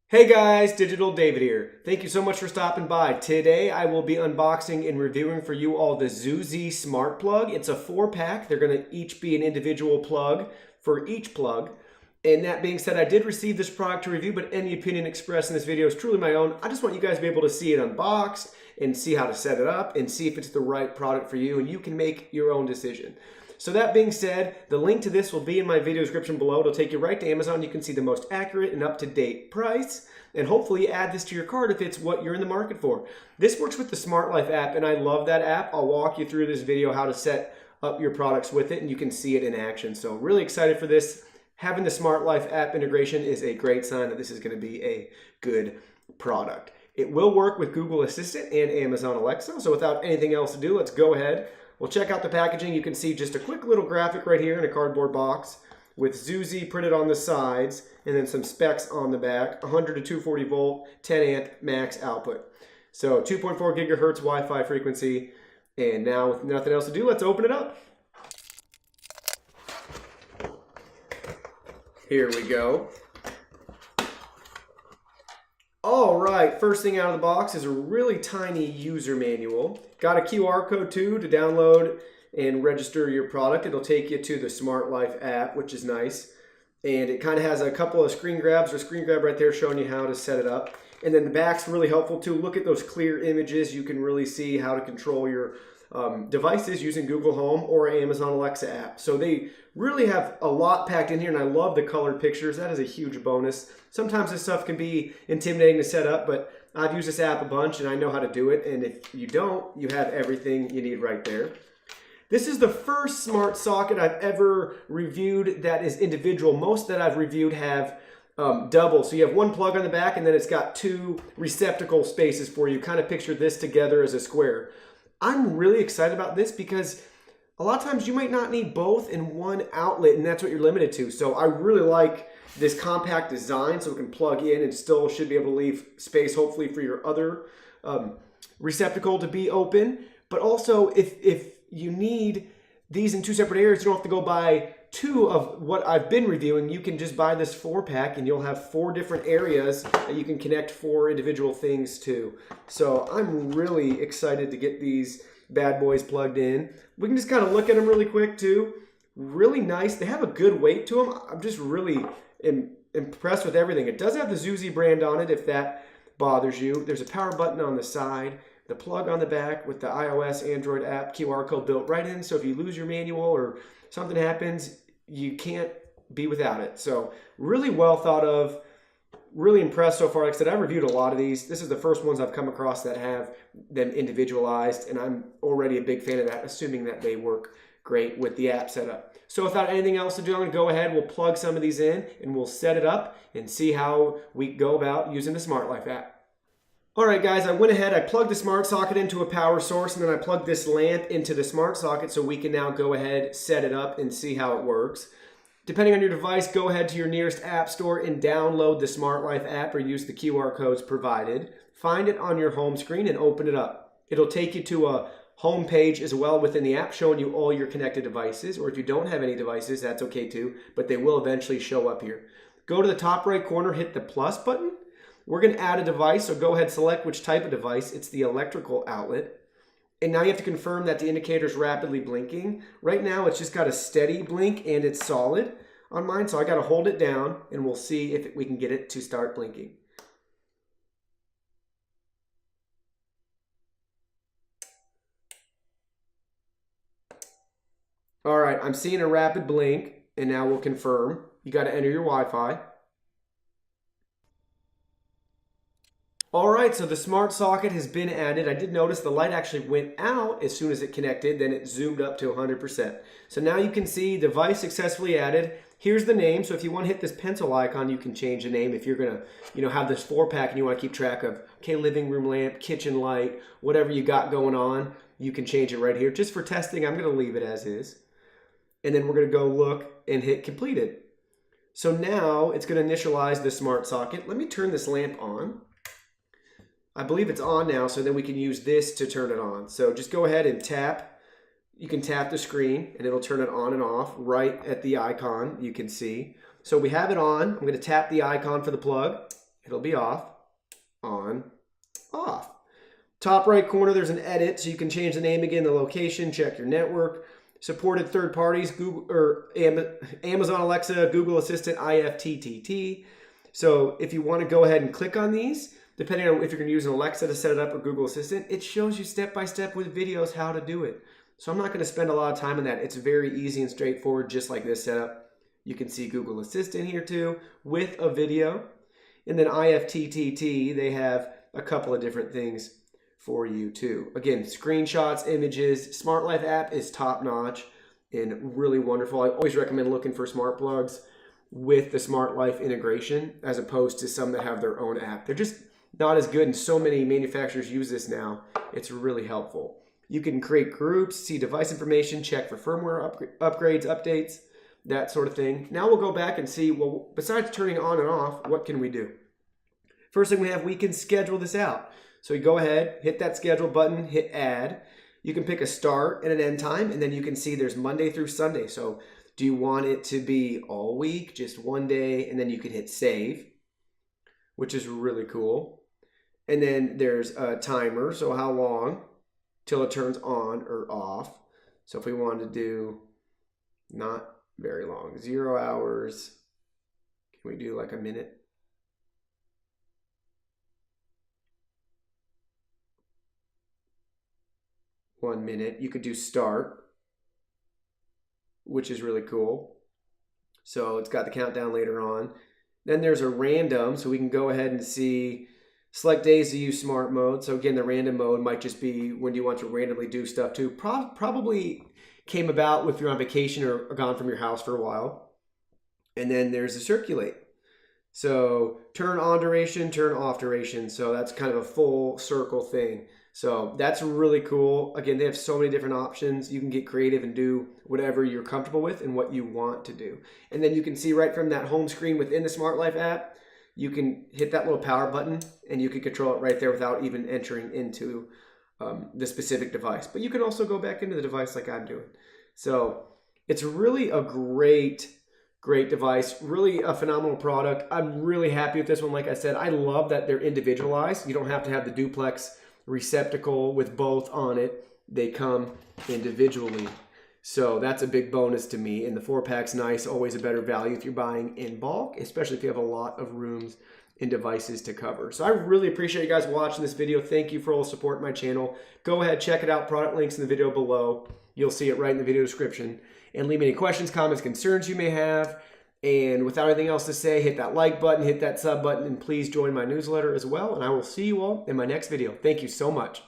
Hey guys, Digital David here. Thank you so much for stopping by. Today I will be unboxing and reviewing for you all the ZOOZEE Smart Plug. It's a 4-pack. They're going to each be an individual plug for each plug. And that being said, I did receive this product to review, but any opinion expressed in this video is truly my own. I just want you guys to be able to see it unboxed and see how to set it up and see if it's the right product for you, and you can make your own decision. So that being said, the link to this will be in my video description below. It'll take you right to Amazon. You can see the most accurate and up-to-date price, and hopefully add this to your cart if it's what you're in the market for. This works with the Smart Life app, and I love that app. I'll walk you through this video how to set up your products with it, and you can see it in action. So really excited for this. Having the Smart Life app integration is a great sign that this is going to be a good product. It will work with Google Assistant and Amazon Alexa. So without anything else to do, let's go ahead. We'll check out the packaging. You can see just a quick little graphic right here in a cardboard box with ZOOZEE printed on the sides and then some specs on the back. 100 to 240 volt, 10 amp max output. So 2.4 gigahertz Wi-Fi frequency. And now with nothing else to do, let's open it up. Here we go. All right, first thing out of the box is a really tiny user manual. Got a QR code too to download and register your product. It'll take you to the Smart Life app, which is nice. And it kind of has a couple of screen grabs, or screen grab right there showing you how to set it up. And then the back's really helpful too. Look at those clear images. You can really see how to control your devices using Google Home or Amazon Alexa app. So they really have a lot packed in here, and I love the colored pictures. That is a huge bonus. Sometimes this stuff can be intimidating to set up, but I've used this app a bunch and I know how to do it. And if you don't, you have everything you need right there. This is the first smart socket I've ever reviewed that is individual. Most that I've reviewed have double. So you have one plug on the back and then it's got two receptacle spaces for you. Kind of picture this together as a square. I'm really excited about this because a lot of times you might not need both in one outlet, and that's what you're limited to. So I really like this compact design, so it can plug in and still should be able to leave space, hopefully, for your other receptacle to be open. But also, if you need these in two separate areas, you don't have to go buy two of what I've been reviewing. You can just buy this 4-pack and you'll have 4 different areas that you can connect 4 individual things to. So I'm really excited to get these bad boys plugged in. We can just kind of look at them really quick too. Really nice. They have a good weight to them. I'm just really impressed with everything. It does have the ZOOZEE brand on it if that bothers you. There's a power button on the side. The plug on the back with the iOS, Android app, QR code built right in. So if you lose your manual or something happens, you can't be without it. So really well thought of. Really impressed so far. Like I said, I've reviewed a lot of these. This is the first ones I've come across that have them individualized, and I'm already a big fan of that, assuming that they work great with the app setup. So without anything else to do, I'm going to go ahead, we'll plug some of these in, and we'll set it up and see how we go about using the Smart Life app. All right, guys, I went ahead, I plugged the smart socket into a power source, and then I plugged this lamp into the smart socket so we can now go ahead, set it up, and see how it works. Depending on your device, go ahead to your nearest app store and download the Smart Life app or use the QR codes provided. Find it on your home screen and open it up. It'll take you to a home page as well within the app showing you all your connected devices, or if you don't have any devices, that's okay too, but they will eventually show up here. Go to the top right corner, hit the plus button. We're going to add a device, so go ahead, select which type of device. It's the electrical outlet. And now you have to confirm that the indicator is rapidly blinking. Right now, it's just got a steady blink and it's solid on mine. So I got to hold it down and we'll see if we can get it to start blinking. All right, I'm seeing a rapid blink and now we'll confirm. You got to enter your Wi-Fi. All right, so the smart socket has been added. I did notice the light actually went out as soon as it connected, then it zoomed up to 100%. So now you can see device successfully added. Here's the name. So if you want to hit this pencil icon, you can change the name. If you're gonna, have this 4-pack and you want to keep track of, okay, living room lamp, kitchen light, whatever you got going on, you can change it right here. Just for testing, I'm gonna leave it as is. And then we're gonna go look and hit completed. So now it's gonna initialize the smart socket. Let me turn this lamp on. I believe it's on now, so then we can use this to turn it on. So just go ahead and tap. You can tap the screen and it'll turn it on and off right at the icon you can see. So we have it on. I'm going to tap the icon for the plug it'll be off, on, off. Top right corner, there's an edit, so you can change the name again, the location, check your network. Supported third parties, Google or Amazon Alexa, Google Assistant, IFTTT. So if you want to go ahead and click on these, depending on if you're going to use an Alexa to set it up or Google Assistant, it shows you step by step with videos how to do it. So I'm not going to spend a lot of time on that. It's very easy and straightforward, just like this setup. You can see Google Assistant here too with a video. And then IFTTT, they have a couple of different things for you too. Again, screenshots, images. Smart Life app is top notch and really wonderful. I always recommend looking for smart plugs with the Smart Life integration as opposed to some that have their own app. They're just not as good, and so many manufacturers use this now. It's really helpful. You can create groups, see device information, check for firmware upgrades, updates, that sort of thing. Now we'll go back and see, well, besides turning on and off, what can we do? First thing we can schedule this out. So you go ahead, hit that schedule button, hit add. You can pick a start and an end time, and then you can see there's Monday through Sunday. So do you want it to be all week, just one day, and then you can hit save, which is really cool. And then there's a timer, so how long till it turns on or off. So if we wanted to do not very long, 0 hours, can we do like a minute? One minute. You could do start, which is really cool. So it's got the countdown later on. Then there's a random, so we can go ahead and see select days to use smart mode. So again, the random mode might just be when you want to randomly do stuff too. Probably came about if you're on vacation or gone from your house for a while. And then there's a circulate. So turn on duration, turn off duration. So that's kind of a full circle thing. So that's really cool. Again, they have so many different options. You can get creative and do whatever you're comfortable with and what you want to do. And then you can see right from that home screen within the Smart Life app, you can hit that little power button and you can control it right there without even entering into the specific device. But you can also go back into the device like I'm doing. So it's really a great device, really a phenomenal product. I'm really happy with this one. Like I said, I love that they're individualized. You don't have to have the duplex receptacle with both on it. They come individually. So that's a big bonus to me. And the 4-pack's nice, always a better value if you're buying in bulk, especially if you have a lot of rooms and devices to cover. So I really appreciate you guys watching this video. Thank you for all the support in my channel. Go ahead, check it out. Product links in the video below. You'll see it right in the video description. And leave me any questions, comments, concerns you may have. And without anything else to say, hit that like button, hit that sub button, and please join my newsletter as well. And I will see you all in my next video. Thank you so much.